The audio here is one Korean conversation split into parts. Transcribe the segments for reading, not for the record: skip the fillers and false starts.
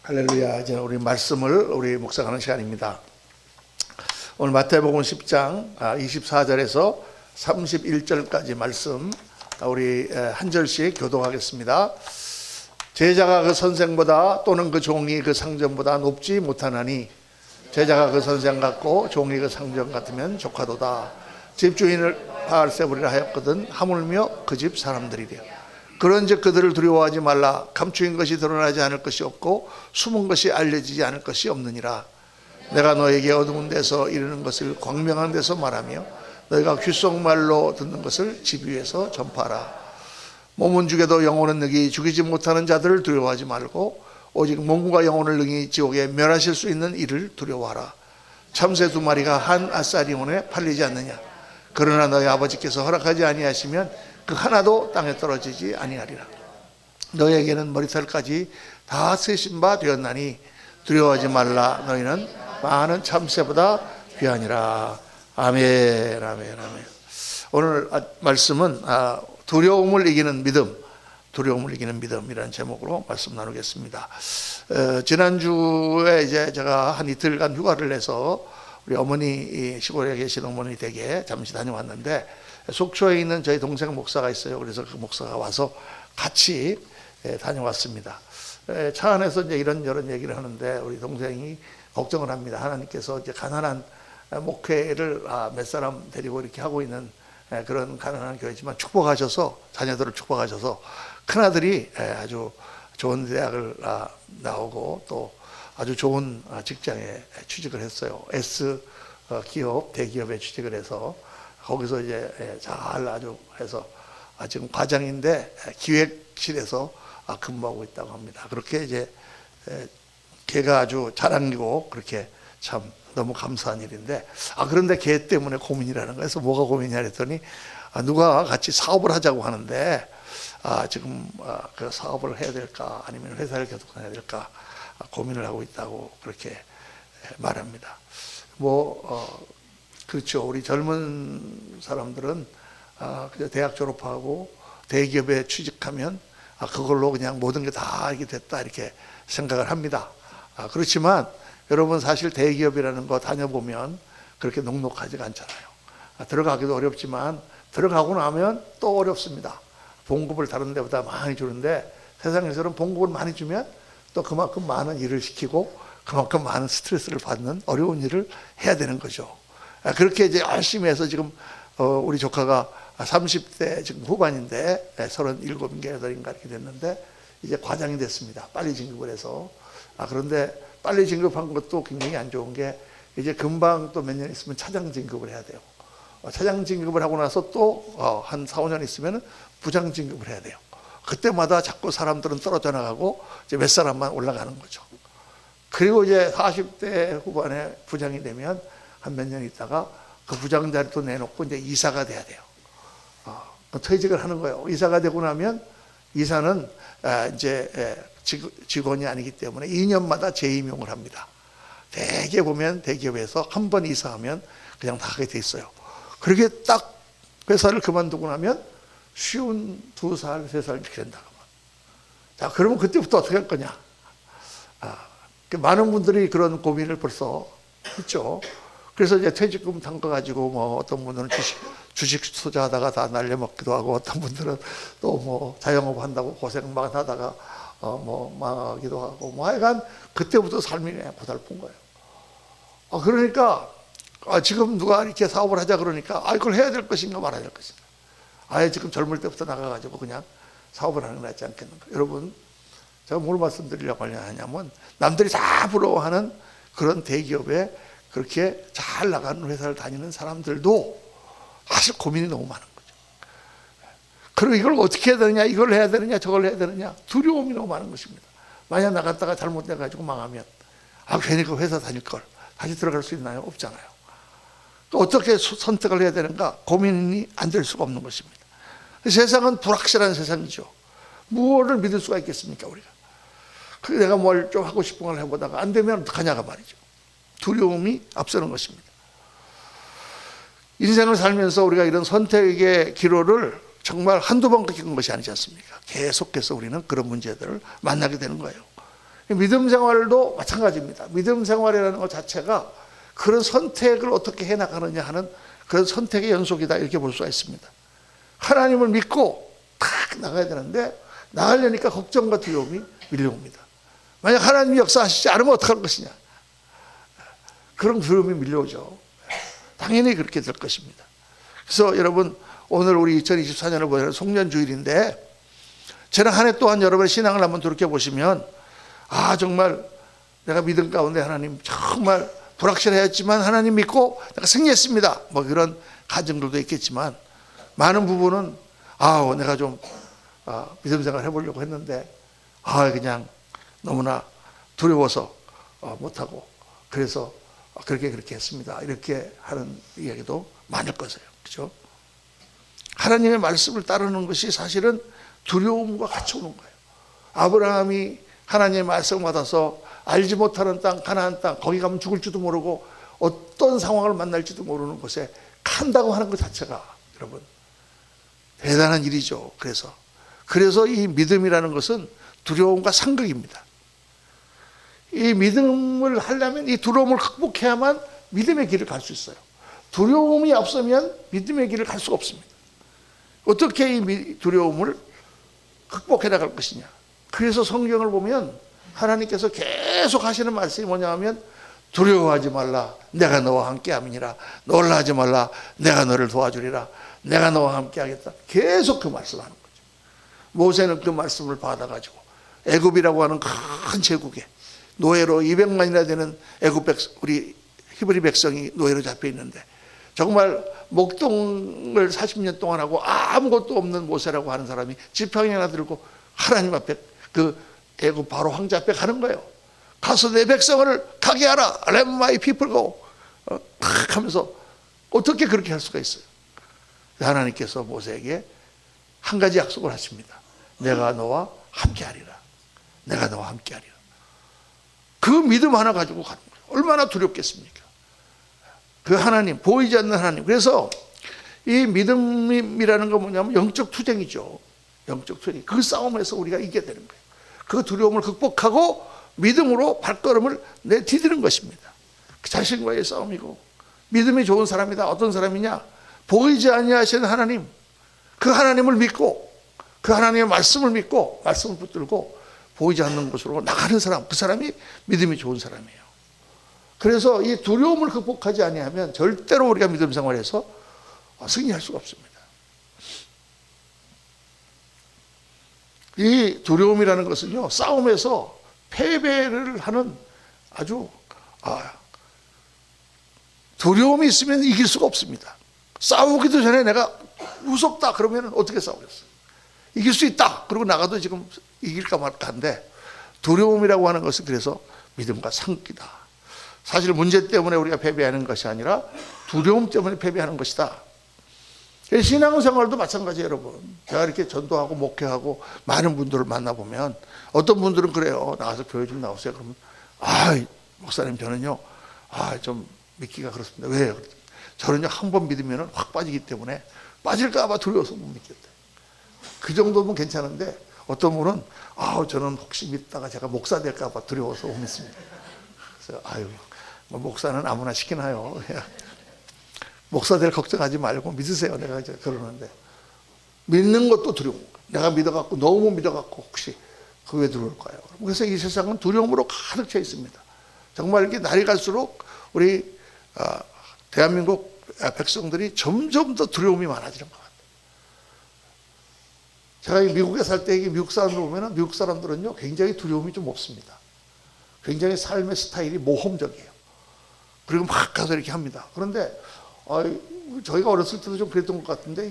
할렐루야. 이제 우리 말씀을 우리 묵상하는 시간입니다. 오늘 마태복음 10장 24절에서 31절까지 말씀 우리 한 절씩 교독하겠습니다. 제자가 그 선생보다 또는 그 종이 그 상전보다 높지 못하나니 제자가 그 선생 같고 종이 그 상전 같으면 조카도다. 집주인을 바알세불이라 하였거든 하물며 그 집 사람들이랴. 그런즉 그들을 두려워하지 말라. 감추인 것이 드러나지 않을 것이 없고 숨은 것이 알려지지 않을 것이 없느니라. 내가 너에게 어두운 데서 이르는 것을 광명한 데서 말하며 너희가 귓속말로 듣는 것을 집 위에서 전파하라. 몸은 죽여도 영혼은 능히 죽이지 못하는 자들을 두려워하지 말고 오직 몸과 영혼을 능히 지옥에 멸하실 수 있는 이를 두려워하라. 참새 2마리가 한 아사리온에 팔리지 않느냐. 그러나 너희 아버지께서 허락하지 아니하시면 그 하나도 땅에 떨어지지 아니하리라. 너희에게는 머리털까지 다 세신 바 되었나니 두려워하지 말라. 너희는 많은 참새보다 귀하니라. 아멘, 아멘, 아멘. 오늘 말씀은 두려움을 이기는 믿음, 두려움을 이기는 믿음이라는 제목으로 말씀 나누겠습니다. 지난주에 이제 제가 한 이틀간 휴가를 내서 우리 어머니, 시골에 계신 어머니 댁에 잠시 다녀왔는데 속초에 있는 저희 동생 목사가 있어요. 그래서 그 목사가 와서 같이 다녀왔습니다. 차 안에서 이제 이런저런 얘기를 하는데 우리 동생이 걱정을 합니다. 하나님께서 이제 가난한 목회를 몇 사람 데리고 이렇게 하고 있는 그런 가난한 교회지만 축복하셔서, 자녀들을 축복하셔서 큰아들이 아주 좋은 대학을 나오고 또 아주 좋은 직장에 취직을 했어요. S 기업, 대기업에 취직을 해서 거기서 이제 잘 아주 해서 지금 과장인데 기획실에서 근무하고 있다고 합니다. 그렇게 이제 걔가 아주 자랑이고 그렇게 참 너무 감사한 일인데 그런데 걔 때문에 고민이라는 거예요. 그래서 뭐가 고민이냐 했더니 누가 같이 사업을 하자고 하는데 지금 그 사업을 해야 될까 아니면 회사를 계속해야 될까 고민을 하고 있다고 그렇게 말합니다. 그렇죠. 우리 젊은 사람들은 그냥 대학 졸업하고 대기업에 취직하면 그걸로 그냥 모든 게 다 이게 됐다 이렇게 생각을 합니다. 그렇지만 여러분 사실 대기업이라는 거 다녀보면 그렇게 녹록하지가 않잖아요. 들어가기도 어렵지만 들어가고 나면 또 어렵습니다. 봉급을 다른 데보다 많이 주는데 세상에서는 봉급을 많이 주면 또 그만큼 많은 일을 시키고 그만큼 많은 스트레스를 받는 어려운 일을 해야 되는 거죠. 그렇게 이제 열심히 해서 지금 우리 조카가 30대 지금 후반인데 37인가 8인가 이렇게 됐는데 이제 과장이 됐습니다. 빨리 진급을 해서. 그런데 빨리 진급한 것도 굉장히 안 좋은 게 이제 금방 또 몇 년 있으면 차장 진급을 해야 돼요. 차장 진급을 하고 나서 또 한 4, 5년 있으면 부장 진급을 해야 돼요. 그때마다 자꾸 사람들은 떨어져 나가고 이제 몇 사람만 올라가는 거죠. 그리고 이제 40대 후반에 부장이 되면 한 몇 년 있다가 그 부장 자리도 내놓고 이제 이사가 돼야 돼요. 퇴직을 하는 거예요. 이사가 되고 나면 이사는 이제 직원이 아니기 때문에 2년마다 재임용을 합니다. 대개 보면 대기업에서 한 번 이사하면 그냥 다 하게 돼 있어요. 그렇게 딱 회사를 그만두고 나면 쉬운 2살, 3살 이렇게 된다고. 자, 그러면 그때부터 어떻게 할 거냐? 많은 분들이 그런 고민을 벌써 했죠. 그래서 이제 퇴직금 담가가지고 어떤 분들은 주식 투자하다가 다 날려먹기도 하고 어떤 분들은 또 자영업 한다고 고생만 하다가 망하기도 하고 하여간 그때부터 삶이 고달픈 거예요. 그러니까 지금 누가 이렇게 사업을 하자 그러니까 이걸 해야 될 것인가 말아야 될 것인가. 아예 지금 젊을 때부터 나가가지고 그냥 사업을 하는 게 낫지 않겠는가. 여러분 제가 뭘 말씀드리려고 하냐면 남들이 다 부러워하는 그런 대기업에 그렇게 잘 나가는 회사를 다니는 사람들도 사실 고민이 너무 많은 거죠. 그리고 이걸 어떻게 해야 되느냐, 이걸 해야 되느냐, 저걸 해야 되느냐, 두려움이 너무 많은 것입니다. 만약 나갔다가 잘못돼가지고 망하면 괜히 그 회사 다닐 걸 다시 들어갈 수 있나요? 없잖아요. 또 어떻게 선택을 해야 되는가 고민이 안 될 수가 없는 것입니다. 세상은 불확실한 세상이죠. 무엇을 믿을 수가 있겠습니까 우리가. 그래서 내가 뭘 좀 하고 싶은 걸 해보다가 안 되면 어떡하냐가 말이죠. 두려움이 앞서는 것입니다. 인생을 살면서 우리가 이런 선택의 기로를 정말 한두 번 겪은 것이 아니지 않습니까? 계속해서 우리는 그런 문제들을 만나게 되는 거예요. 믿음 생활도 마찬가지입니다. 믿음 생활이라는 것 자체가 그런 선택을 어떻게 해나가느냐 하는 그런 선택의 연속이다, 이렇게 볼 수가 있습니다. 하나님을 믿고 탁 나가야 되는데 나가려니까 걱정과 두려움이 밀려옵니다. 만약 하나님이 역사하시지 않으면 어떡할 것이냐, 그런 두려움이 밀려오죠. 당연히 그렇게 될 것입니다. 그래서 여러분, 오늘 우리 2024년을 보내는 송년주일인데 지난 한 해 동안 여러분의 신앙을 한번 돌이켜보시면 정말 내가 믿음 가운데 하나님 정말 불확실했지만 하나님 믿고 내가 승리했습니다, 뭐 그런 가정들도 있겠지만 많은 부분은 내가 좀 믿음 생활 해보려고 했는데 그냥 너무나 두려워서 못하고 그래서 그렇게 했습니다, 이렇게 하는 이야기도 많을 것이에요. 그렇죠? 하나님의 말씀을 따르는 것이 사실은 두려움과 같이 오는 거예요. 아브라함이 하나님의 말씀을 받아서 알지 못하는 땅, 가나안 땅, 거기 가면 죽을지도 모르고 어떤 상황을 만날지도 모르는 곳에 간다고 하는 것 자체가 여러분 대단한 일이죠. 그래서 이 믿음이라는 것은 두려움과 상극입니다. 이 믿음을 하려면 이 두려움을 극복해야만 믿음의 길을 갈 수 있어요. 두려움이 없으면 믿음의 길을 갈 수가 없습니다. 어떻게 이 두려움을 극복해 나갈 것이냐. 그래서 성경을 보면 하나님께서 계속 하시는 말씀이 뭐냐 하면 두려워하지 말라, 내가 너와 함께 함이니라. 놀라지 말라, 내가 너를 도와주리라. 내가 너와 함께 하겠다. 계속 그 말씀을 하는 거죠. 모세는 그 말씀을 받아가지고 애굽이라고 하는 큰 제국에 노예로 200만이나 되는 우리 히브리 백성이 노예로 잡혀 있는데 정말 목동을 40년 동안 하고 아무것도 없는 모세라고 하는 사람이 지팡이 하나 들고 하나님 앞에 그 애굽 바로 황제 앞에 가는 거예요. 가서 내 백성을 가게 하라. Let my people go. 탁 하면서 어떻게 그렇게 할 수가 있어요? 하나님께서 모세에게 한 가지 약속을 하십니다. 내가 너와 함께 하리라. 내가 너와 함께 하리라. 그 믿음 하나 가지고 가는 거예요. 얼마나 두렵겠습니까? 그 하나님, 보이지 않는 하나님. 그래서 이 믿음이라는 건 뭐냐면 영적 투쟁이죠. 영적 투쟁. 그 싸움에서 우리가 이겨야 되는 거예요. 그 두려움을 극복하고 믿음으로 발걸음을 내디디는 것입니다. 그 자신과의 싸움이고, 믿음이 좋은 사람이다. 어떤 사람이냐? 보이지 아니하시는 하나님, 그 하나님을 믿고 그 하나님의 말씀을 믿고 말씀을 붙들고 보이지 않는 곳으로 나가는 사람, 그 사람이 믿음이 좋은 사람이에요. 그래서 이 두려움을 극복하지 아니하면 절대로 우리가 믿음 생활에서 승리할 수가 없습니다. 이 두려움이라는 것은요, 싸움에서 패배를 하는 아주 두려움이 있으면 이길 수가 없습니다. 싸우기도 전에 내가 무섭다 그러면 어떻게 싸우겠어요? 이길 수 있다 그러고 나가도 지금 이길까 말까인데, 두려움이라고 하는 것은 그래서 믿음과 상극이다. 사실 문제 때문에 우리가 패배하는 것이 아니라 두려움 때문에 패배하는 것이다. 신앙생활도 마찬가지예요, 여러분. 제가 이렇게 전도하고 목회하고 많은 분들을 만나보면 어떤 분들은 그래요. 나가서 교회 좀 나오세요. 그러면 목사님 저는요 좀 믿기가 그렇습니다. 왜요? 저는요 한 번 믿으면 확 빠지기 때문에 빠질까 봐 두려워서 못 믿겠다. 그 정도면 괜찮은데 어떤 분은 저는 혹시 믿다가 제가 목사 될까 봐 두려워서 못 믿습니다. 그래서 목사는 아무나 시키나요? 목사 될 걱정하지 말고 믿으세요. 내가 이제 그러는데, 믿는 것도 두려운 거예요. 내가 믿어갖고 너무 믿어갖고 혹시 그게 들어올까요? 그래서 이 세상은 두려움으로 가득 차 있습니다. 정말 이렇게 날이 갈수록 우리 대한민국 백성들이 점점 더 두려움이 많아지는 것 같아요. 제가 미국에 살 때 미국 사람들 보면 미국 사람들은요 굉장히 두려움이 좀 없습니다. 굉장히 삶의 스타일이 모험적이에요. 그리고 막 가서 이렇게 합니다. 그런데 저희가 어렸을 때도 좀 그랬던 것 같은데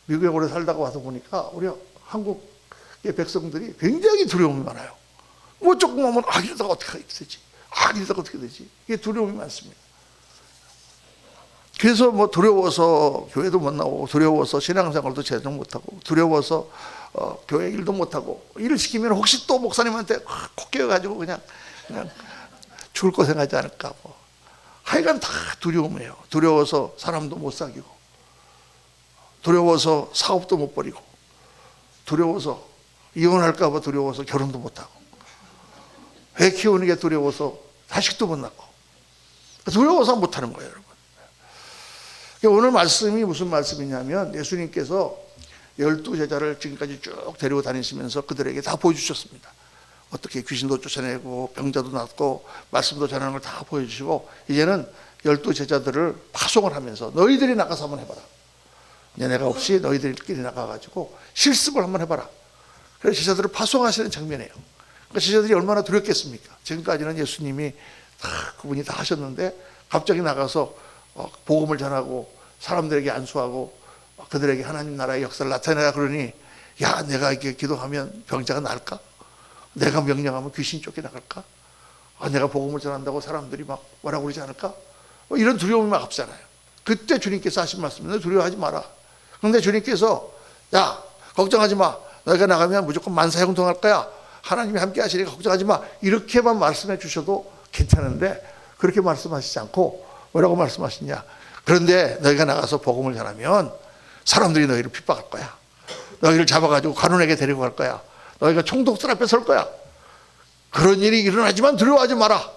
미국에 오래 살다가 와서 보니까 우리 한국의 백성들이 굉장히 두려움이 많아요. 뭐 조금 하면 이러다가 어떻게 되지? 이러다가 어떻게 되지? 이게 두려움이 많습니다. 그래서 뭐 두려워서 교회도 못 나오고, 두려워서 신앙생활도 제대로 못하고, 두려워서 교회 일도 못하고, 일을 시키면 혹시 또 목사님한테 콕 깨어가지고 그냥 죽을 거 생각하지 않을까. 하여간 다 두려움이에요. 두려워서 사람도 못 사귀고, 두려워서 사업도 못 벌이고, 두려워서 이혼할까 봐 두려워서 결혼도 못하고, 애 키우는 게 두려워서 자식도 못 낳고 두려워서 못하는 거예요, 여러분. 오늘 말씀이 무슨 말씀이냐면 예수님께서 12제자를 지금까지 쭉 데리고 다니시면서 그들에게 다 보여주셨습니다. 어떻게 귀신도 쫓아내고 병자도 낫고 말씀도 전하는 걸 다 보여주시고 이제는 12제자들을 파송을 하면서 너희들이 나가서 한번 해봐라. 이제 내가 없이 너희들끼리 나가가지고 실습을 한번 해봐라. 그래서 제자들을 파송하시는 장면이에요. 그러니까 제자들이 얼마나 두렵겠습니까? 지금까지는 예수님이 그분이 다 하셨는데 갑자기 나가서 복음을 전하고 사람들에게 안수하고 그들에게 하나님 나라의 역사를 나타내라 그러니 야, 내가 이렇게 기도하면 병자가 나을까? 내가 명령하면 귀신이 쫓겨나갈까? 내가 복음을 전한다고 사람들이 막 뭐라고 그러지 않을까? 이런 두려움이 막 앞서나요. 그때 주님께서 하신 말씀은 두려워하지 마라. 그런데 주님께서 야, 걱정하지 마. 너희가 나가면 무조건 만사형통할 거야. 하나님이 함께 하시니까 걱정하지 마. 이렇게만 말씀해 주셔도 괜찮은데 그렇게 말씀하시지 않고 뭐라고 말씀하시냐? 그런데 너희가 나가서 복음을 전하면 사람들이 너희를 핍박할 거야. 너희를 잡아가지고 관원에게 데리고 갈 거야. 너희가 총독들 앞에 설 거야. 그런 일이 일어나지만 두려워하지 마라.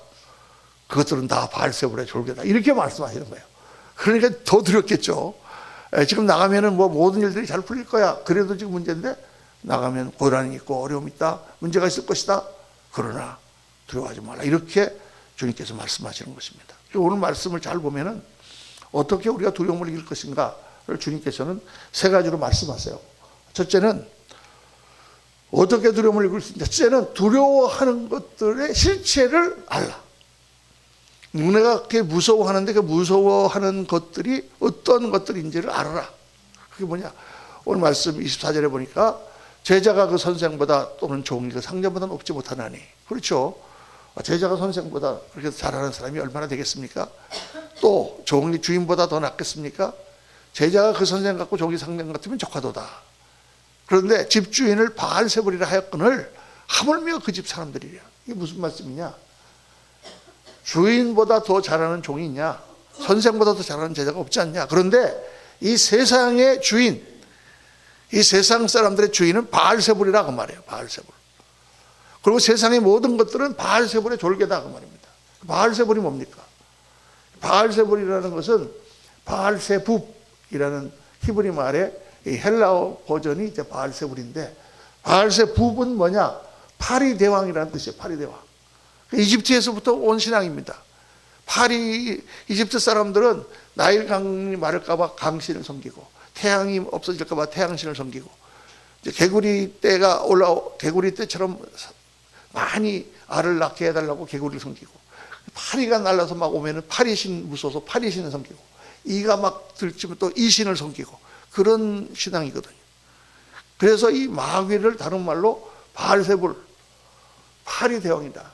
그것들은 다 바알세불의 졸개다. 이렇게 말씀하시는 거예요. 그러니까 더 두렵겠죠. 지금 나가면은 뭐 모든 일들이 잘 풀릴 거야. 그래도 지금 문제인데 나가면 고난이 있고 어려움이 있다. 문제가 있을 것이다. 그러나 두려워하지 마라. 이렇게 주님께서 말씀하시는 것입니다. 오늘 말씀을 잘 보면은 어떻게 우리가 두려움을 이길 것인가를 주님께서는 세 가지로 말씀하세요. 첫째는 어떻게 두려움을 이길 수 있냐. 첫째는 두려워하는 것들의 실체를 알라. 내가 그렇게 무서워하는데 그 무서워하는 것들이 어떤 것들인지를 알아라. 그게 뭐냐. 오늘 말씀 24절에 보니까 제자가 그 선생보다 또는 종이 그 상전보다 높지 못하나니. 그렇죠. 제자가 선생보다 그렇게 잘하는 사람이 얼마나 되겠습니까? 또 종이 주인보다 더 낫겠습니까? 제자가 그 선생 같고 종이 상전 같으면 조카도다. 그런데 집주인을 바알세불이라 하였거늘 하물며 그 집 사람들이랴. 이게 무슨 말씀이냐? 주인보다 더 잘하는 종이 있냐? 선생보다 더 잘하는 제자가 없지 않냐? 그런데 이 세상의 주인, 이 세상 사람들의 주인은 바알세불이라 그 말이에요. 바알세불. 그리고 세상의 모든 것들은 바알세불의 졸개다 그 말입니다. 바알세불이 뭡니까? 바알세불이라는 것은 바알세붑이라는 히브리 말의 이 헬라어 버전이 이제 바알세불인데, 바알세붑은 뭐냐? 파리 대왕이라는 뜻이에요. 파리 대왕. 이집트에서부터 온 신앙입니다. 이집트 사람들은 나일강이 마를까봐 강신을 섬기고, 태양이 없어질까봐 태양신을 섬기고, 이제 개구리 때처럼 많이 알을 낳게 해달라고 개구리를 섬기고, 파리가 날라서 막 오면은 파리신 무서워서 파리신을 섬기고, 이가 막 들치면 또 이신을 섬기고, 그런 신앙이거든요. 그래서 이 마귀를 다른 말로 바알세불, 파리 대왕이다.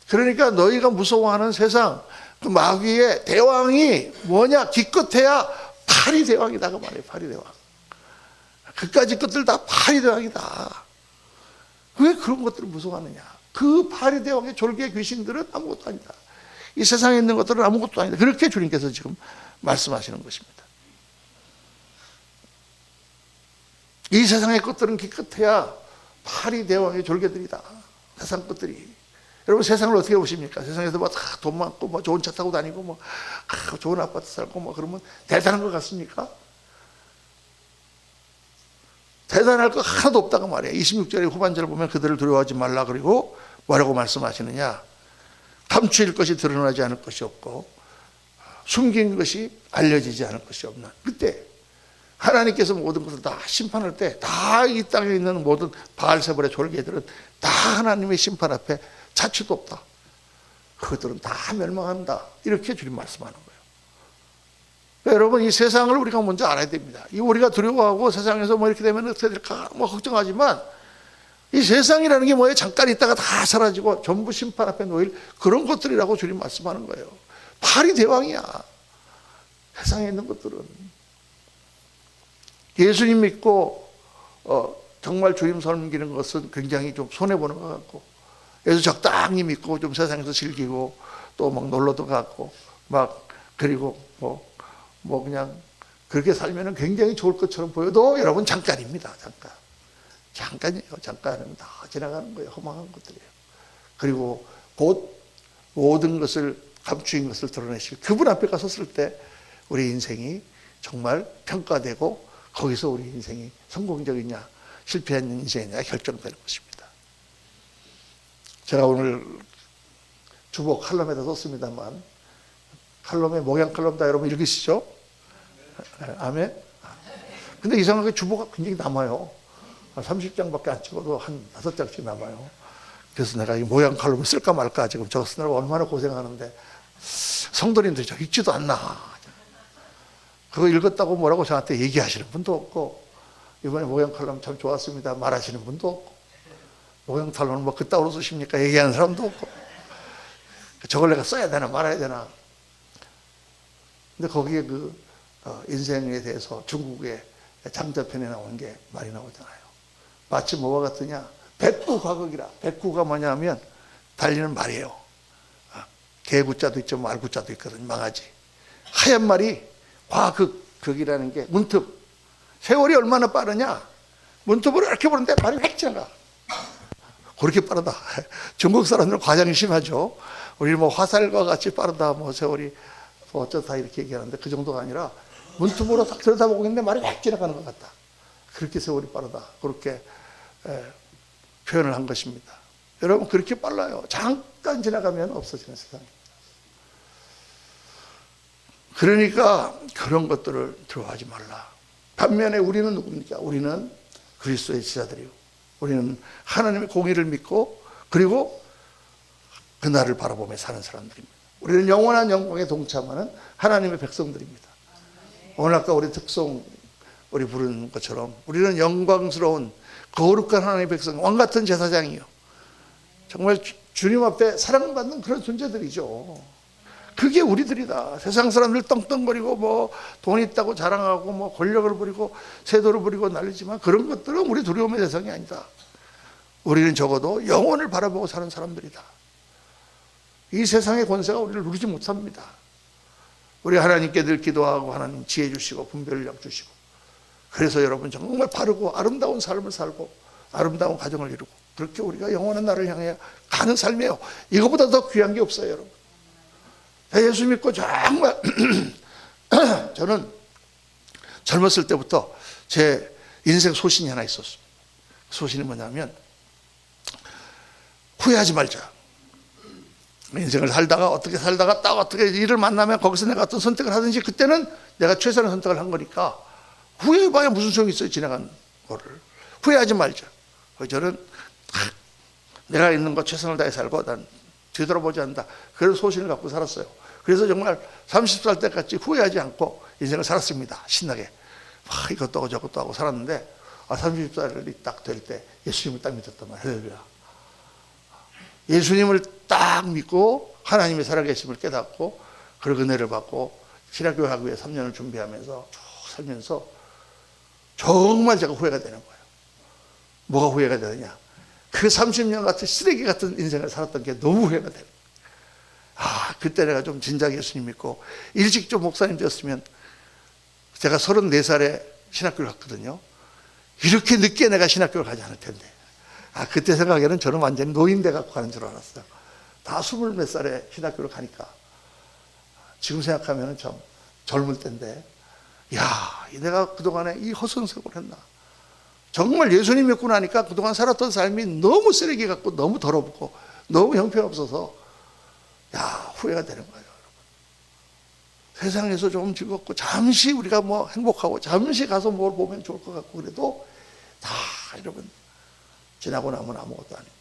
그러니까 너희가 무서워하는 세상 그 마귀의 대왕이 뭐냐? 기껏해야 파리 대왕이다 그 말이에요. 파리 대왕. 그까지 것들 다 파리 대왕이다. 왜 그런 것들을 무서워하느냐? 그 파리 대왕의 졸개 귀신들은 아무것도 아니다. 이 세상에 있는 것들은 아무것도 아니다. 그렇게 주님께서 지금 말씀하시는 것입니다. 이 세상의 것들은 기껏해야 파리 대왕의 졸개들이다. 세상 것들이. 여러분 세상을 어떻게 보십니까? 세상에서 뭐 돈 많고 뭐 좋은 차 타고 다니고 뭐 좋은 아파트 살고 뭐 그러면 대단한 것 같습니까? 대단할 거 하나도 없다고 말이에요. 26절의 후반절을 보면 그들을 두려워하지 말라 그리고 뭐라고 말씀하시느냐? 감추일 것이 드러나지 않을 것이 없고 숨긴 것이 알려지지 않을 것이 없는 그때 하나님께서 모든 것을 다 심판할 때 다 이 땅에 있는 모든 바알세불의 졸개들은 다 하나님의 심판 앞에 자취도 없다. 그것들은 다 멸망한다. 이렇게 주님 말씀하는 거예요. 그러니까 여러분 이 세상을 우리가 먼저 알아야 됩니다. 이 우리가 두려워하고 세상에서 뭐 이렇게 되면 어떻게 될까 뭐 걱정하지만 이 세상이라는 게 뭐예요? 잠깐 있다가 다 사라지고 전부 심판 앞에 놓일 그런 것들이라고 주님 말씀하는 거예요. 파리 대왕이야. 세상에 있는 것들은. 예수님 믿고 정말 주님 섬기는 것은 굉장히 좀 손해보는 것 같고, 예수 적당히 믿고 좀 세상에서 즐기고 또 막 놀러도 가고 막 그리고 뭐 그냥 그렇게 살면은 굉장히 좋을 것처럼 보여도 여러분 잠깐입니다. 잠깐이에요. 잠깐은 다 지나가는 거예요. 허망한 것들이에요. 그리고 곧 모든 것을 감추인 것을 드러내실 그분 앞에 가 섰을 때 우리 인생이 정말 평가되고 거기서 우리 인생이 성공적이냐 실패한 인생이냐 결정되는 것입니다. 제가 오늘 주보 칼럼에다 썼습니다만 칼럼의 목양 칼럼다 여러분 읽으시죠? 아멘? 근데 이상하게 주보가 굉장히 남아요. 30장밖에 안 찍어도 한 5장씩 남아요. 그래서 내가 이 모양 칼럼을 쓸까 말까 지금 저거 쓰느라고 얼마나 고생하는데 성도님들이 저 읽지도 않나. 그거 읽었다고 뭐라고 저한테 얘기하시는 분도 없고 이번에 모양 칼럼 참 좋았습니다 말하시는 분도 없고 모양 칼럼은 뭐 그따위로 쓰십니까 얘기하는 사람도 없고 저걸 내가 써야 되나 말아야 되나. 근데 거기에 그 인생에 대해서 중국의 장자편에 나온 게 많이 나오잖아요. 마치 뭐와 같으냐 백구과극이라. 백구가 뭐냐면 달리는 말이에요. 개구자도 있죠 말구자도 있거든요. 망아지 하얀 말이 과극, 극이라는 게 문틈. 세월이 얼마나 빠르냐 문틈으로 이렇게 보는데 말이 획 지나가. 그렇게 빠르다. 중국 사람들은 과장이 심하죠. 우리 뭐 화살과 같이 빠르다 뭐 세월이 뭐 어쩌다 이렇게 얘기하는데 그 정도가 아니라 문틈으로 딱 들여다보고 있는데 말이 획 지나가는 것 같다. 그렇게 세월이 빠르다. 그렇게 표현을 한 것입니다. 여러분 그렇게 빨라요. 잠깐 지나가면 없어지는 세상입니다. 그러니까 그런 것들을 두려워하지 말라. 반면에 우리는 누굽니까? 우리는 그리스도의 제자들이요. 우리는 하나님의 공의를 믿고 그리고 그날을 바라보며 사는 사람들입니다. 우리는 영원한 영광에 동참하는 하나님의 백성들입니다. 오늘 아까 우리 특송 우리 부르는 것처럼 우리는 영광스러운 거룩한 하나님의 백성, 왕같은 제사장이요. 정말 주님 앞에 사랑받는 그런 존재들이죠. 그게 우리들이다. 세상 사람들 떵떵거리고 뭐 돈 있다고 자랑하고 뭐 권력을 부리고 세도를 부리고 난리지만 그런 것들은 우리 두려움의 대상이 아니다. 우리는 적어도 영혼을 바라보고 사는 사람들이다. 이 세상의 권세가 우리를 누리지 못합니다. 우리 하나님께 늘 기도하고 하나님 지혜 주시고 분별력 주시고 그래서 여러분 정말 바르고 아름다운 삶을 살고 아름다운 가정을 이루고 그렇게 우리가 영원한 날을 향해 가는 삶이에요. 이거보다 더 귀한 게 없어요 여러분. 예수 믿고 정말 저는 젊었을 때부터 제 인생 소신이 하나 있었습니다. 소신이 뭐냐면 후회하지 말자. 인생을 살다가 어떻게 살다가 딱 어떻게 일을 만나면 거기서 내가 어떤 선택을 하든지 그때는 내가 최선의 선택을 한 거니까 후회해봐야 무슨 소용이 있어요. 지나간 거를. 후회하지 말자. 저는 내가 있는 거 최선을 다해 살고 난 뒤돌아보지 않는다. 그런 소신을 갖고 살았어요. 그래서 정말 30살 때까지 후회하지 않고 인생을 살았습니다. 신나게. 막 이것도 하고 저것도 하고 살았는데 30살이 딱 될 때 예수님을 딱 믿었단 말이에요. 예수님을 딱 믿고 하나님의 살아계심을 깨닫고 그리고 은혜를 받고 신학교 하기 위해 3년을 준비하면서 쭉 살면서 정말 제가 후회가 되는 거예요. 뭐가 후회가 되느냐. 그 30년 같은 쓰레기 같은 인생을 살았던 게 너무 후회가 돼요. 그때 내가 좀 진작 예수님 믿고 일찍 좀 목사님 되었으면 제가 34살에 신학교를 갔거든요. 이렇게 늦게 내가 신학교를 가지 않을 텐데. 그때 생각에는 저는 완전히 노인대 갖고 가는 줄 알았어요. 다 20몇 살에 신학교를 가니까. 지금 생각하면 참 젊을 때인데, 내가 그동안에 이 허선세골 했나. 정말 예수님 믿고 나니까 그동안 살았던 삶이 너무 쓰레기 같고 너무 더럽고 너무 형편없어서 후회가 되는 거예요. 여러분. 세상에서 좀 즐겁고 잠시 우리가 뭐 행복하고 잠시 가서 뭘 보면 좋을 것 같고 그래도 다 여러분 지나고 나면 아무것도 아닙니다.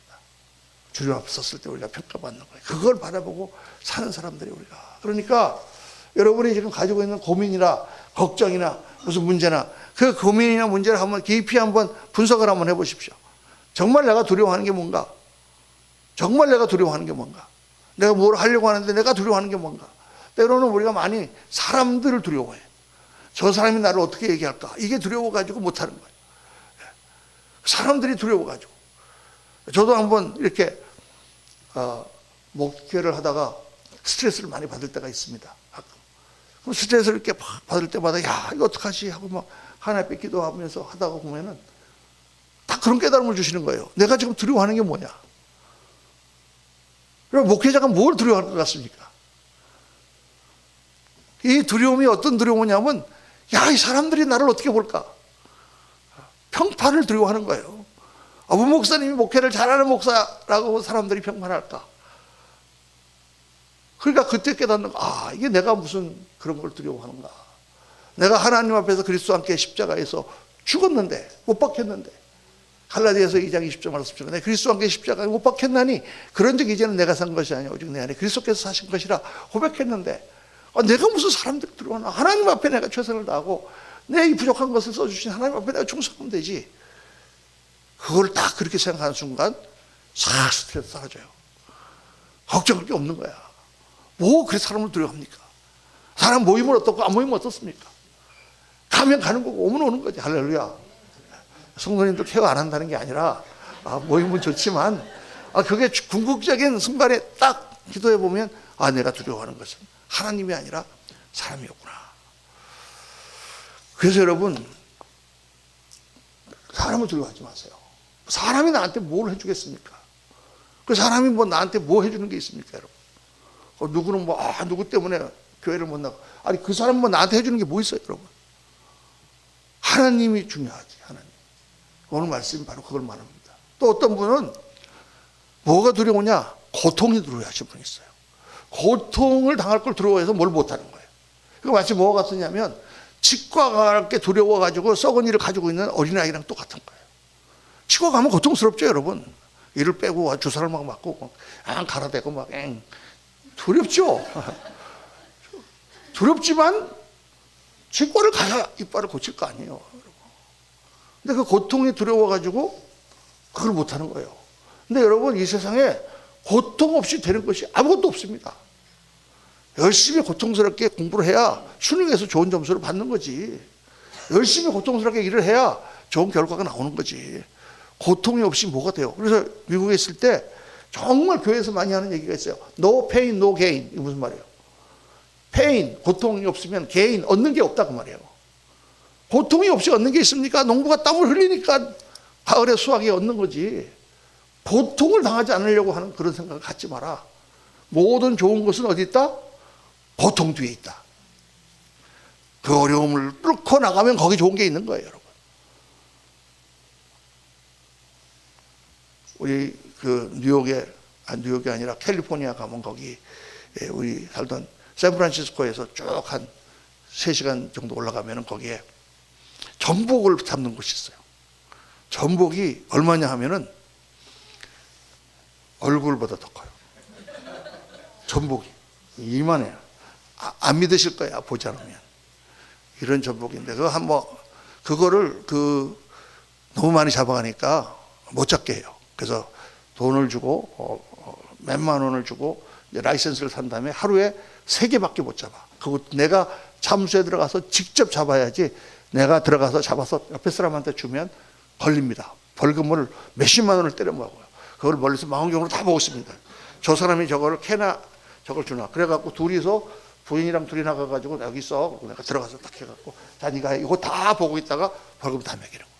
주님 앞에 섰을 때 우리가 평가받는 거예요. 그걸 바라보고 사는 사람들이 우리가. 그러니까 여러분이 지금 가지고 있는 고민이나 걱정이나 무슨 문제나 그 고민이나 문제를 한번 깊이 한번 분석을 한번 해보십시오. 정말 내가 두려워하는 게 뭔가? 정말 내가 두려워하는 게 뭔가? 내가 뭘 하려고 하는데 내가 두려워하는 게 뭔가? 때로는 우리가 많이 사람들을 두려워해. 저 사람이 나를 어떻게 얘기할까? 이게 두려워가지고 못하는 거예요. 사람들이 두려워가지고. 저도 한번 이렇게 목회를 하다가 스트레스를 많이 받을 때가 있습니다. 그럼 스트레스를 이렇게 받을 때마다 이거 어떡하지 하고 막 하나님 앞에 기도하면서 하다가 보면은 딱 그런 깨달음을 주시는 거예요. 내가 지금 두려워하는 게 뭐냐? 그럼 목회자가 뭘 두려워할 것 같습니까? 이 두려움이 어떤 두려움이냐면, 야, 이 사람들이 나를 어떻게 볼까? 평판을 두려워하는 거예요. 문 목사님이 목회를 잘하는 목사라고 사람들이 평판할까? 그러니까 그때 깨닫는 거, 이게 내가 무슨 그런 걸 두려워하는가? 내가 하나님 앞에서 그리스도와 함께 십자가에서 죽었는데, 못 박혔는데, 갈라디아서 2장 20절 말씀처럼 내가 그리스도와 함께 십자가에 못 박혔나니 그런 적 이제는 내가 산 것이 아니라 오직 내 안에 그리스도께서 사신 것이라 고백했는데, 내가 무슨 사람들 두려워하나? 하나님 앞에 내가 최선을 다하고 내 이 부족한 것을 써주신 하나님 앞에 내가 충성하면 되지. 그걸 딱 그렇게 생각하는 순간 싹 스트레스 사라져요. 걱정할 게 없는 거야. 뭐 그래 사람을 두려워합니까? 사람 모이면 어떻고 안 모이면 어떻습니까? 가면 가는 거고 오면 오는 거지. 할렐루야. 성도님들 케어 안 한다는 게 아니라 모이면 좋지만 그게 궁극적인 순간에 딱 기도해 보면 내가 두려워하는 것은 하나님이 아니라 사람이었구나. 그래서 여러분, 사람을 두려워하지 마세요. 사람이 나한테 뭘 해주겠습니까? 그 사람이 뭐 나한테 뭐 해주는 게 있습니까, 여러분? 누구는 누구 때문에 교회를 못 나가. 그 사람 뭐 나한테 해주는 게 뭐 있어요, 여러분? 하나님이 중요하지, 하나님. 오늘 말씀이 바로 그걸 말합니다. 또 어떤 분은 뭐가 두려우냐? 고통이 두려워하시는 분이 있어요. 고통을 당할 걸 두려워해서 뭘 못하는 거예요. 그거 마치 뭐가 같으냐면 치과 갈 게 두려워가지고 썩은 이를 가지고 있는 어린아이랑 똑같은 거예요. 치과 가면 고통스럽죠, 여러분. 이를 빼고 주사를 막 맞고 갈아대고 막 두렵죠. 두렵지만 치과를 가야 이빨을 고칠 거 아니에요, 여러분. 근데 그 고통이 두려워가지고 그걸 못하는 거예요. 근데 여러분, 이 세상에 고통 없이 되는 것이 아무것도 없습니다. 열심히 고통스럽게 공부를 해야 수능에서 좋은 점수를 받는 거지. 열심히 고통스럽게 일을 해야 좋은 결과가 나오는 거지. 고통이 없이 뭐가 돼요? 그래서 미국에 있을 때 정말 교회에서 많이 하는 얘기가 있어요. No pain, no gain. 이게 무슨 말이에요? pain, 고통이 없으면 gain, 얻는 게 없다 그 말이에요. 고통이 없이 얻는 게 있습니까? 농부가 땀을 흘리니까 가을에 수확이 얻는 거지. 고통을 당하지 않으려고 하는 그런 생각을 갖지 마라. 모든 좋은 것은 어디 있다? 고통 뒤에 있다. 그 어려움을 뚫고 나가면 거기 좋은 게 있는 거예요, 여러분. 우리 뉴욕이 아니라 캘리포니아 가면 거기 우리 살던 샌프란시스코에서 쭉 한 3시간 정도 올라가면 거기에 전복을 잡는 곳이 있어요. 전복이 얼마냐 하면은 얼굴보다 더 커요. 전복이 이만해요. 안 믿으실 거야, 보지 않으면. 이런 전복인데 그거를 너무 많이 잡아가니까 못 잡게 해요. 그래서 돈을 주고 몇만 원을 주고 이제 라이센스를 산 다음에 하루에 3개밖에 못 잡아. 그거 내가 잠수에 들어가서 직접 잡아야지. 내가 들어가서 잡아서 옆에 사람한테 주면 걸립니다. 벌금을 몇십만 원을 때려 먹어요. 그걸 멀리서 망원경으로 다 보고 있습니다. 저 사람이 저걸 캐나 저걸 주나. 그래갖고 부인이랑 둘이 나가가지고 여기 있어. 내가 들어가서 딱 해갖고 네가 이거 다 보고 있다가 벌금 다 매기는 거예요.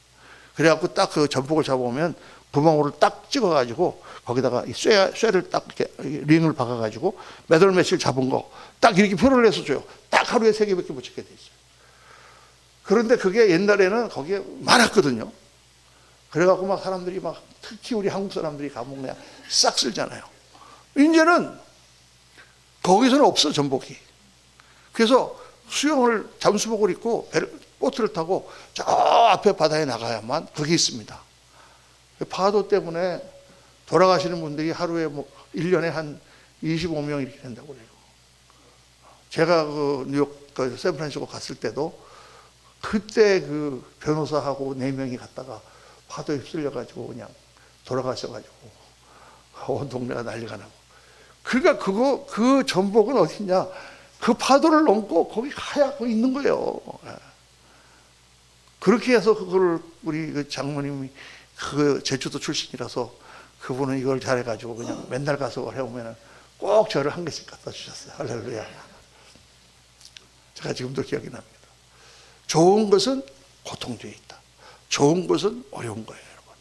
그래갖고 딱 그 전복을 잡아오면 구멍으로 딱 찍어가지고 거기다가 이 쇠를 딱 이렇게 링을 박아가지고 몇 월 며칠 잡은 거 딱 이렇게 표를 내서 줘요. 딱 하루에 3개밖에 못 찍게 돼 있어요. 그런데 그게 옛날에는 거기에 많았거든요. 그래갖고 막 사람들이 막 특히 우리 한국 사람들이 가면 그냥 싹 쓸잖아요. 이제는 거기서는 없어, 전복이. 그래서 수영을 잠수복을 입고 보트를 타고 저 앞에 바다에 나가야만 그게 있습니다. 파도 때문에 돌아가시는 분들이 하루에 1년에 한 25명 이렇게 된다고 그래요. 제가 뉴욕 샌프란시스코 갔을 때도 그때 그 변호사하고 4명이 갔다가 파도에 휩쓸려가지고 그냥 돌아가셔가지고 온 동네가 난리가 나고. 그러니까 그 전복은 어디냐? 그 파도를 넘고 거기 가야 거기 있는 거예요. 그렇게 해서 그걸 우리 그 장모님이 제주도 출신이라서 그분은 이걸 잘해가지고 그냥 맨날 가서 해오면은 꼭 저를 한 개씩 갖다 주셨어요. 할렐루야. 제가 지금도 기억이 납니다. 좋은 것은 고통 뒤에 있다. 좋은 것은 어려운 거예요, 여러분.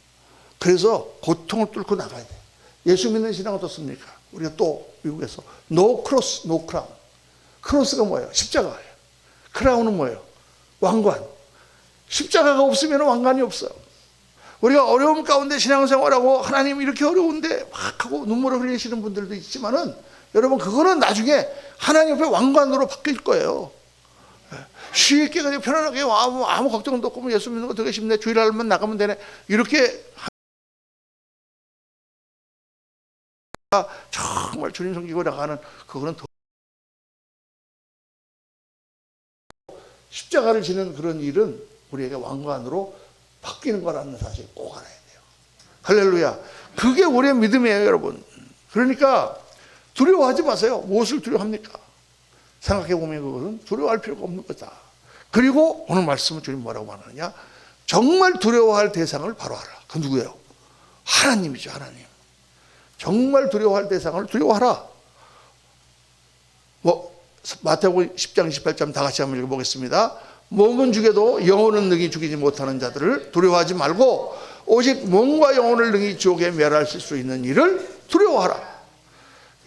그래서 고통을 뚫고 나가야 돼. 예수 믿는 신앙은 어떻습니까? 우리가 또 미국에서 No cross, no crown. 크로스가 뭐예요? 십자가예요. 크라운은 뭐예요? 왕관. 십자가가 없으면 왕관이 없어요. 우리가 어려움 가운데 신앙생활하고 하나님 이렇게 어려운데 막 하고 눈물을 흘리시는 분들도 있지만은 여러분 그거는 나중에 하나님 앞에 왕관으로 바뀔 거예요. 쉽게 그냥 편안하게 아무 걱정도 없고 예수 믿는 거 되게 쉽네. 주일날만 나가면 되네. 이렇게 정말 주님 섬기고 나가는 그거는 더 십자가를 지는 그런 일은 우리에게 왕관으로 바뀌는 거라는 사실 꼭 알아야 돼요. 할렐루야. 그게 우리의 믿음이에요, 여러분. 그러니까 두려워하지 마세요. 무엇을 두려워합니까? 생각해 보면 그것은 두려워할 필요가 없는 거다. 그리고 오늘 말씀은 주님 뭐라고 말하느냐? 정말 두려워할 대상을 바로 알아. 그 누구예요? 하나님이죠, 하나님. 정말 두려워할 대상을 두려워하라. 마태복음 10장 28절 다 같이 한번 읽어보겠습니다. 몸은 죽여도 영혼은 능히 죽이지 못하는 자들을 두려워하지 말고 오직 몸과 영혼을 능히 지옥에 멸하실 수 있는 일을 두려워하라.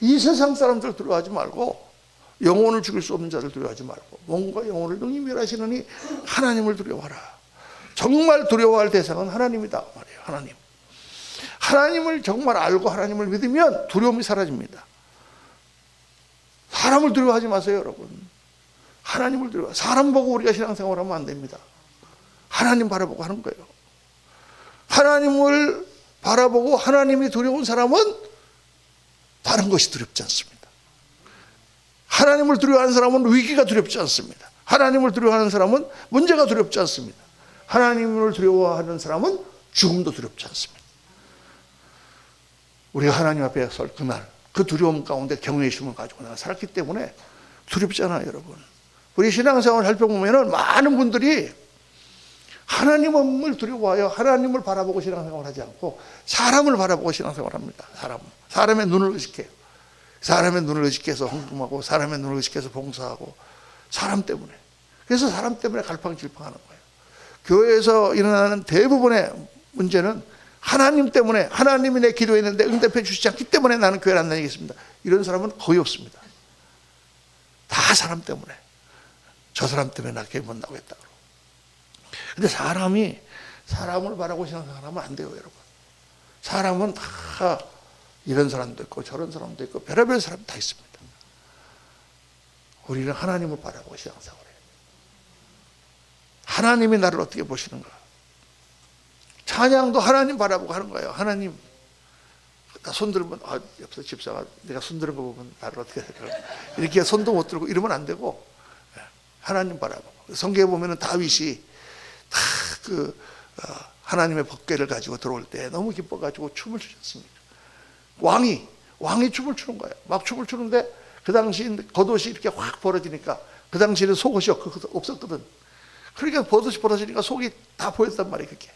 이 세상 사람들 두려워하지 말고 영혼을 죽일 수 없는 자들 두려워하지 말고 몸과 영혼을 능히 멸하시느니 하나님을 두려워하라. 정말 두려워할 대상은 하나님이다 말이에요. 하나님. 하나님을 정말 알고 하나님을 믿으면 두려움이 사라집니다. 사람을 두려워하지 마세요, 여러분. 하나님을 두려워. 사람 보고 우리가 신앙생활하면 안 됩니다. 하나님 바라보고 하는 거예요. 하나님을 바라보고 하나님이 두려운 사람은 다른 것이 두렵지 않습니다. 하나님을 두려워하는 사람은 위기가 두렵지 않습니다. 하나님을 두려워하는 사람은 문제가 두렵지 않습니다. 하나님을 두려워하는 사람은 죽음도 두렵지 않습니다. 우리가 하나님 앞에 설 그날 그 두려움 가운데 경외의 심을 가지고 내가 살았기 때문에 두렵지 않아요, 여러분. 우리 신앙생활을 살펴보면 많은 분들이 하나님을 두려워하여 하나님을 바라보고 신앙생활을 하지 않고 사람을 바라보고 신앙생활을 합니다. 사람의 눈을 의식해요. 사람의 눈을 의식해서 헌금하고 사람의 눈을 의식해서 봉사하고 사람 때문에. 그래서 사람 때문에 갈팡질팡하는 거예요. 교회에서 일어나는 대부분의 문제는 하나님 때문에 하나님이 내 기도했는데 응답해 주시지 않기 때문에 나는 교회를 안 다니겠습니다. 이런 사람은 거의 없습니다. 다 사람 때문에. 저 사람 때문에 나 교회 못 나오겠다. 근데 사람이 사람을 바라고 신앙생활하면 안 돼요, 여러분. 사람은 다 이런 사람도 있고 저런 사람도 있고 별의별 사람 다 있습니다. 우리는 하나님을 바라고 신앙생활해요. 하나님이 나를 어떻게 보시는가? 찬양도 하나님 바라보고 하는 거예요. 하나님, 나 손 들으면 옆에서 집사가 내가 손 드는 거 보면 나를 어떻게 생각할까? 이렇게 손도 못 들고 이러면 안 되고 하나님 바라보고. 성경에 보면은 다윗이 다 하나님의 법궤를 가지고 들어올 때 너무 기뻐가지고 춤을 추셨습니다. 왕이 춤을 추는 거예요. 막 춤을 추는데 그 당시 겉옷이 이렇게 확 벌어지니까 그 당시에는 속옷이 없었거든. 그러니까 겉옷이 벌어지니까 속이 다 보였단 말이에요, 그게.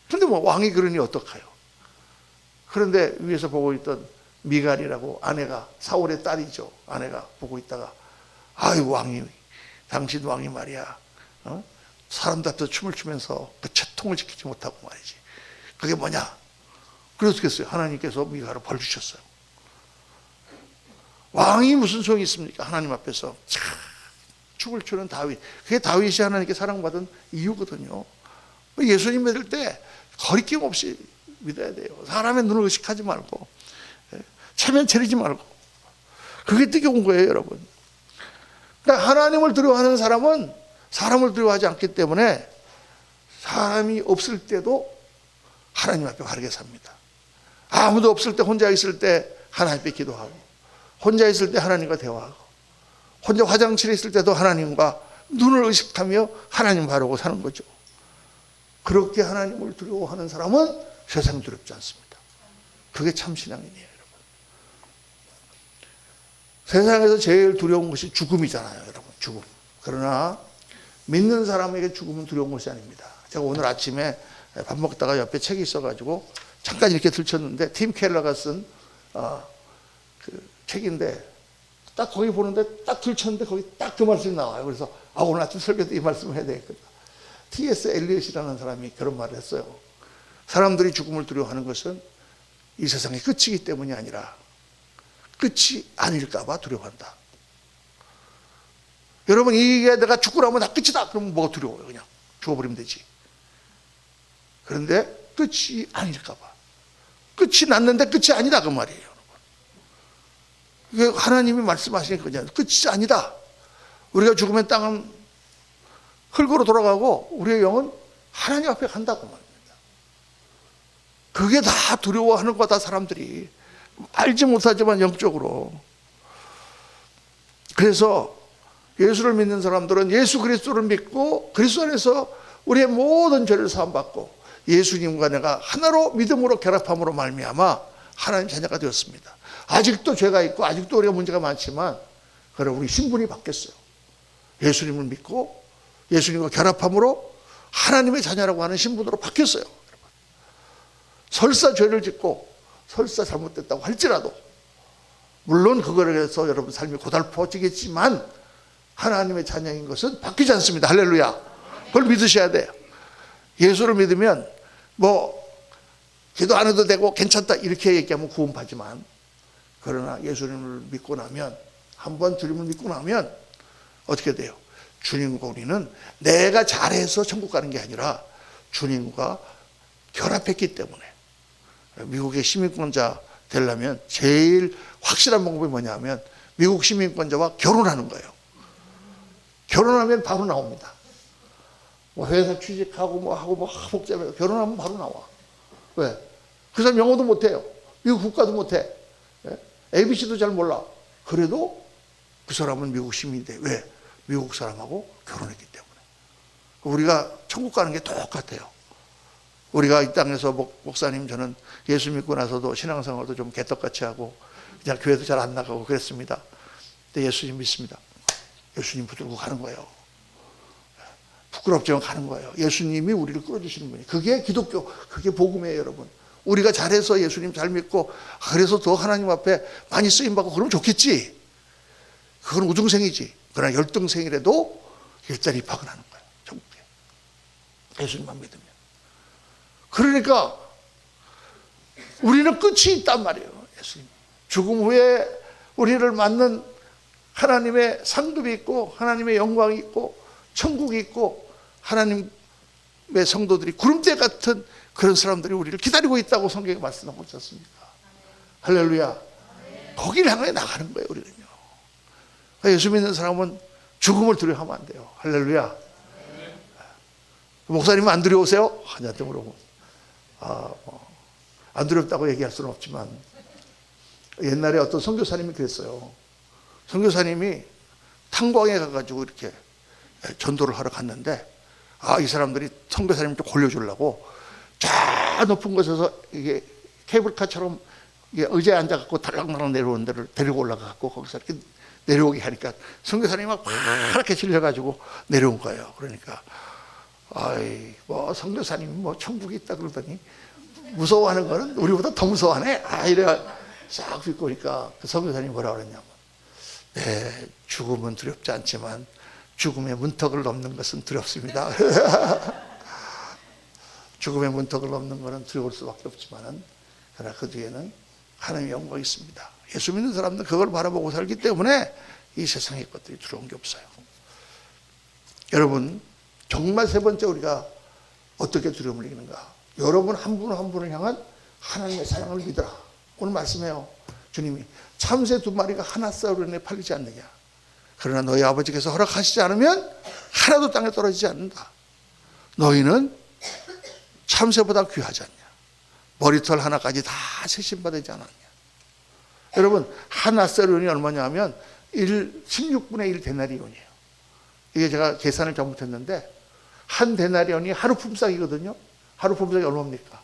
근데 뭐 왕이 그러니 어떡해요? 그런데 위에서 보고 있던 미갈이라고 아내가 사울의 딸이죠. 아내가 보고 있다가 아유 왕이 당신 왕이 말이야 사람들 앞에서 춤을 추면서 그 채통을 지키지 못하고 말이지. 그게 뭐냐? 그래서 어떻겠어요? 하나님께서 미갈을 벌 주셨어요. 왕이 무슨 소용이 있습니까? 하나님 앞에서 춤을 추는 다윗. 그게 다윗이 하나님께 사랑받은 이유거든요. 예수님 믿을 때 거리낌 없이 믿어야 돼요. 사람의 눈을 의식하지 말고 체면 차리지 말고. 그게 뜨거운 거예요, 여러분. 그러니까 하나님을 두려워하는 사람은 사람을 두려워하지 않기 때문에 사람이 없을 때도 하나님 앞에 바르게 삽니다. 아무도 없을 때 혼자 있을 때 하나님 앞에 기도하고 혼자 있을 때 하나님과 대화하고 혼자 화장실에 있을 때도 하나님과 눈을 의식하며 하나님 바라보고 사는 거죠. 그렇게 하나님을 두려워하는 사람은 세상 두렵지 않습니다. 그게 참 신앙이에요, 여러분. 세상에서 제일 두려운 것이 죽음이잖아요, 여러분. 죽음. 그러나 믿는 사람에게 죽음은 두려운 것이 아닙니다. 제가 오늘 아침에 밥 먹다가 옆에 책이 있어가지고 잠깐 이렇게 들쳤는데 팀 켈러가 쓴 그 책인데 딱 거기 보는데 딱 들쳤는데 거기 딱 그 말씀이 나와요. 그래서 오늘 아침 설교 때 이 말씀을 해야 되겠다. T.S. 엘리엇이라는 사람이 그런 말을 했어요. 사람들이 죽음을 두려워하는 것은 이 세상의 끝이기 때문이 아니라 끝이 아닐까봐 두려워한다. 여러분, 이게 내가 죽고 나면 다 끝이다 그러면 뭐가 두려워요? 그냥 죽어버리면 되지. 그런데 끝이 아닐까봐, 끝이 났는데 끝이 아니다 그 말이에요. 이게 하나님이 말씀하시는 거잖아요. 끝이 아니다. 우리가 죽으면 땅은 흙으로 돌아가고 우리의 영은 하나님 앞에 간다고 말입니다. 그게 다 두려워하는 거다. 사람들이 알지 못하지만 영적으로. 그래서 예수를 믿는 사람들은 예수 그리스도를 믿고 그리스도 안에서 우리의 모든 죄를 사함받고 예수님과 내가 하나로 믿음으로 결합함으로 말미암아 하나님 자녀가 되었습니다. 아직도 죄가 있고 아직도 우리가 문제가 많지만 그래 우리 신분이 바뀌었어요. 예수님을 믿고 예수님과 결합함으로 하나님의 자녀라고 하는 신분으로 바뀌었어요. 설사 죄를 짓고 설사 잘못됐다고 할지라도 물론 그거를 해서 여러분 삶이 고달퍼지겠지만 하나님의 자녀인 것은 바뀌지 않습니다. 할렐루야. 그걸 믿으셔야 돼요. 예수를 믿으면 뭐 기도 안 해도 되고 괜찮다 이렇게 얘기하면 구원받지만, 그러나 예수님을 믿고 나면, 한번 주님을 믿고 나면 어떻게 돼요? 주님과 우리는 내가 잘해서 천국 가는 게 아니라 주님과 결합했기 때문에. 미국의 시민권자 되려면 제일 확실한 방법이 뭐냐면 미국 시민권자와 결혼하는 거예요. 결혼하면 바로 나옵니다. 뭐 회사 취직하고 뭐 하고 뭐 복잡해요. 결혼하면 바로 나와. 왜? 그 사람 영어도 못해요. 미국 국가도 못해. ABC도 잘 몰라. 그래도 그 사람은 미국 시민이 돼. 왜? 미국 사람하고 결혼했기 때문에. 우리가 천국 가는 게 똑같아요. 우리가 이 땅에서 목사님 저는 예수 믿고 나서도 신앙생활도 좀 개떡같이 하고 그냥 교회도 잘 안 나가고 그랬습니다. 근데 예수님 믿습니다. 예수님 붙들고 가는 거예요. 부끄럽지만 가는 거예요. 예수님이 우리를 끌어주시는 분이. 그게 기독교, 그게 복음이에요, 여러분. 우리가 잘해서 예수님 잘 믿고 그래서 더 하나님 앞에 많이 쓰임받고 그러면 좋겠지. 그건 우등생이지. 그러나 열등생이라도 일자리 입학은 하는 거예요, 천국에. 예수님만 믿으면. 그러니까 우리는 끝이 있단 말이에요. 예수님. 죽음 후에 우리를 맞는 하나님의 상급이 있고 하나님의 영광이 있고 천국이 있고 하나님의 성도들이 구름대 같은 그런 사람들이 우리를 기다리고 있다고 성경에 말씀하고 있지 않습니까? 할렐루야. 거기를 향해 나가는 거예요, 우리는요. 예수 믿는 사람은 죽음을 두려워하면 안 돼요. 할렐루야. 목사님은 안 두려우세요? 하냐한테 물어보면 안 두렵다고 얘기할 수는 없지만 옛날에 어떤 선교사님이 그랬어요. 선교사님이 탄광에 가가지고 이렇게 전도를 하러 갔는데 이 사람들이 선교사님 좀 골려주려고 저 높은 곳에서 이게 케이블카처럼 이게 의자에 앉아갖고 달랑달랑 내려오는 데를 데리고 올라가갖고 거기서 이렇게 내려오게 하니까 선교사님이 막 파랗게 질려가지고 내려온 거예요. 그러니까 뭐 선교사님이 뭐 천국이 있다 그러더니 무서워하는 거는 우리보다 더 무서워하네. 이래가 싹 듣고 오니까 그 선교사님이 뭐라 그랬냐면 네, 죽음은 두렵지 않지만 죽음의 문턱을 넘는 것은 두렵습니다. 죽음의 문턱을 넘는 것은 두려울 수밖에 없지만은 그러나 그 뒤에는 하나님의 영광이 있습니다. 예수 믿는 사람들은 그걸 바라보고 살기 때문에 이 세상의 것들이 두려운 게 없어요. 여러분, 정말 세 번째 우리가 어떻게 두려움을 이기는가? 여러분 한 분 한 분을 향한 하나님의 사랑을 믿어라. 오늘 말씀해요. 주님이 참새 2마리가 하나 썰어내 팔리지 않느냐. 그러나 너희 아버지께서 허락하시지 않으면 하나도 땅에 떨어지지 않는다. 너희는 참새보다 귀하지 않냐. 머리털 하나까지 다 세심받지 않았냐. 여러분 하나 썰어내 얼마냐 하면 16분의 1 데나리온이에요. 이게 제가 계산을 잘못했는데 한 데나리온이 하루 품삯이거든요. 하루 품삯이 얼마입니까?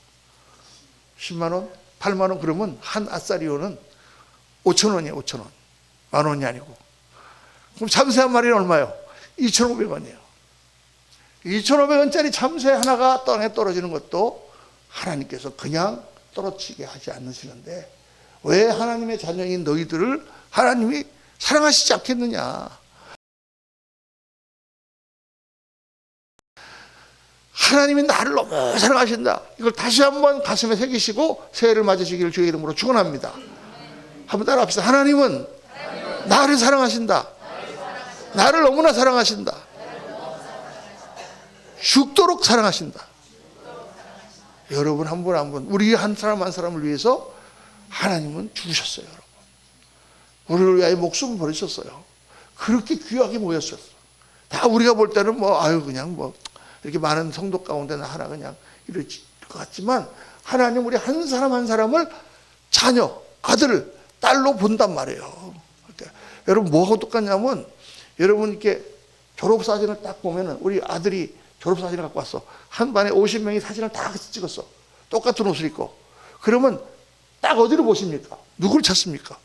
10만 원? 8만 원? 그러면 한 아사리온은 5천 원이에요. 5천 원. 만 원이 아니고. 그럼 참새 한 마리는 얼마예요? 2,500원이에요. 2,500원짜리 참새 하나가 땅에 떨어지는 것도 하나님께서 그냥 떨어지게 하지 않으시는데 왜 하나님의 자녀인 너희들을 하나님이 사랑하시지 않겠느냐. 하나님이 나를 너무 사랑하신다. 이걸 다시 한번 가슴에 새기시고 새해를 맞으시기를 주의 이름으로 축원합니다. 한번 따라합시다. 하나님은 나를 사랑하신다. 나를 너무나 사랑하신다. 죽도록 사랑하신다. 여러분 한 분 한 분, 우리 한 사람 한 사람을 위해서 하나님은 죽으셨어요. 여러분. 우리를 위하여 목숨을 버리셨어요. 그렇게 귀하게 모였어요. 다 우리가 볼 때는 뭐 아유 그냥 뭐 이렇게 많은 성도 가운데 나 하나 그냥 이럴 것 같지만 하나님 우리 한 사람 한 사람을 자녀, 아들, 딸로 본단 말이에요. 그러니까 여러분 뭐하고 똑같냐면 여러분 이렇게 졸업사진을 딱 보면은 우리 아들이 졸업사진을 갖고 왔어. 한 반에 50명이 사진을 다 같이 찍었어. 똑같은 옷을 입고. 그러면 딱 어디를 보십니까? 누구를 찾습니까?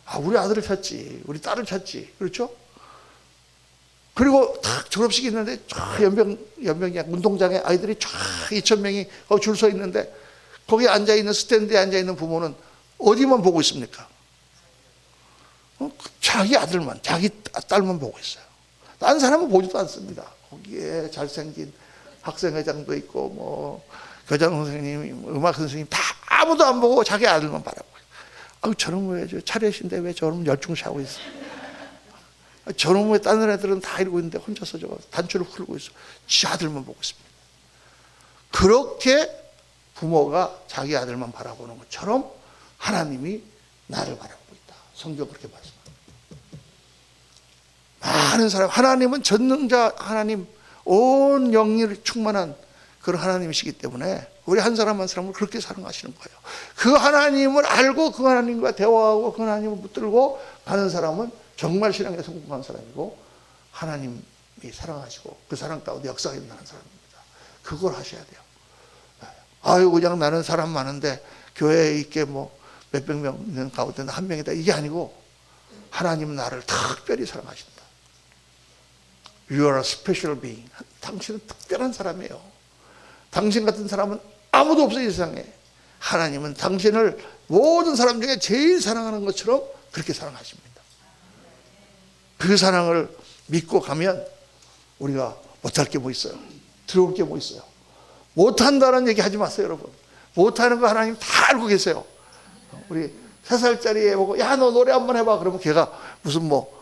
아, 우리 아들을 찾지. 우리 딸을 찾지. 그렇죠? 그리고 딱 졸업식이 있는데 쫙 연병 운동장에 아이들이 쫙 2,000명이 줄 서 있는데 거기 앉아있는 스탠드에 앉아있는 부모는 어디만 보고 있습니까? 자기 아들만, 자기 딸만 보고 있어요. 딴 사람은 보지도 않습니다. 거기에 잘생긴 학생회장도 있고 뭐 교장 선생님, 음악 선생님 다 아무도 안 보고 자기 아들만 바라보고 있어요. 아유 저놈 왜 차례신데 왜 저놈 열중시하고 있어? 저놈 왜 다른 애들은 다 이러고 있는데 혼자서 저 단추를 풀고 있어? 지 아들만 보고 있습니다. 그렇게 부모가 자기 아들만 바라보는 것처럼 하나님이 나를 바라보고 있다. 성경 그렇게 말씀합니다. 많은 사람, 하나님은 전능자 하나님, 온 영이 충만한 그런 하나님이시기 때문에 우리 한 사람 한 사람을 그렇게 사랑하시는 거예요. 그 하나님을 알고 그 하나님과 대화하고 그 하나님을 붙들고 가는 사람은 정말 신앙에 성공한 사람이고 하나님이 사랑하시고 그 사랑 가운데 역사가 있는 사람입니다. 그걸 하셔야 돼요. 아유 그냥 나는 사람 많은데 교회에 있게 뭐 몇백 명 있는 가운데 한 명이다. 이게 아니고 하나님은 나를 특별히 사랑하신다. You are a special being. 당신은 특별한 사람이에요. 당신 같은 사람은 아무도 없어요, 이 세상에. 하나님은 당신을 모든 사람 중에 제일 사랑하는 것처럼 그렇게 사랑하십니다. 그 사랑을 믿고 가면 우리가 못할 게 뭐 있어요? 들어올 게 뭐 있어요? 못한다는 얘기 하지 마세요, 여러분. 못하는 거 하나님 다 알고 계세요. 우리 3살짜리 애 보고 야 너 노래 한번 해봐. 그러면 걔가 무슨 뭐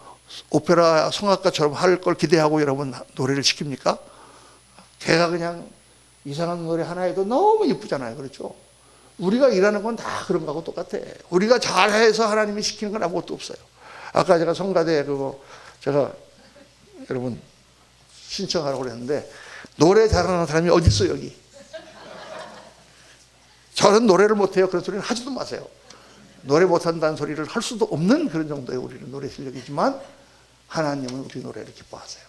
오페라 성악가처럼 할 걸 기대하고 여러분 노래를 시킵니까? 걔가 그냥 이상한 노래 하나 해도 너무 예쁘잖아요. 그렇죠? 우리가 일하는 건 다 그런 거하고 똑같아. 우리가 잘해서 하나님이 시키는 건 아무것도 없어요. 아까 제가 성가대 그거 제가 여러분 신청하라고 그랬는데 노래 잘하는 사람이 어디 있어요 여기? 저는 노래를 못해요. 그런 소리는 하지도 마세요. 노래 못한다는 소리를 할 수도 없는 그런 정도의 우리는 노래 실력이지만 하나님은 우리 노래를 기뻐하세요.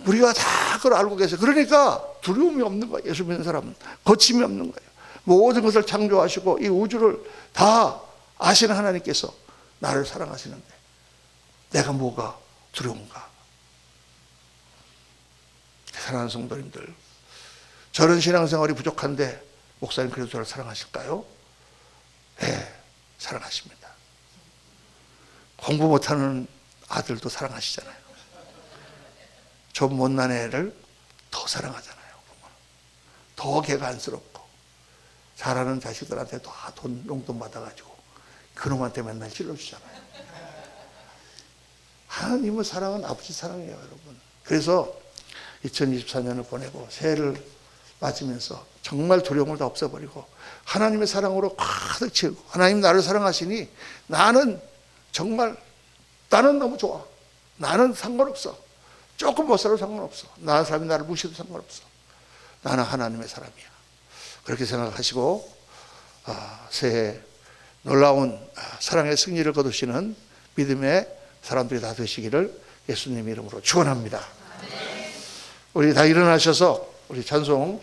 우리가 다 그걸 알고 계세요. 그러니까 두려움이 없는 거예요. 예수 믿는 사람은 거침이 없는 거예요. 모든 것을 창조하시고 이 우주를 다 아시는 하나님께서 나를 사랑하시는데 내가 뭐가 두려운가? 사랑하는 성도님들, 저런 신앙생활이 부족한데 목사님 그래도 저를 사랑하실까요? 네, 사랑하십니다. 공부 못하는 아들도 사랑하시잖아요. 좀 못난 애를 더 사랑하잖아요. 더 걔가 안쓰럽고 잘하는 자식들한테 다 돈 용돈 받아가지고 그놈한테 맨날 찔러주잖아요. 하나님의 사랑은 아버지 사랑이에요, 여러분. 그래서 2024년을 보내고 새해를 맞으면서 정말 두려움을 다 없애버리고 하나님의 사랑으로 가득 채우고 하나님 나를 사랑하시니 나는 정말 나는 너무 좋아. 나는 상관없어. 조금 못 살아도 상관없어. 나는 사람이 나를 무시해도 상관없어. 나는 하나님의 사람이야. 그렇게 생각하시고 새해 놀라운 사랑의 승리를 거두시는 믿음의 사람들이 다 되시기를 예수님 이름으로 축원합니다. 우리 다 일어나셔서 우리 찬송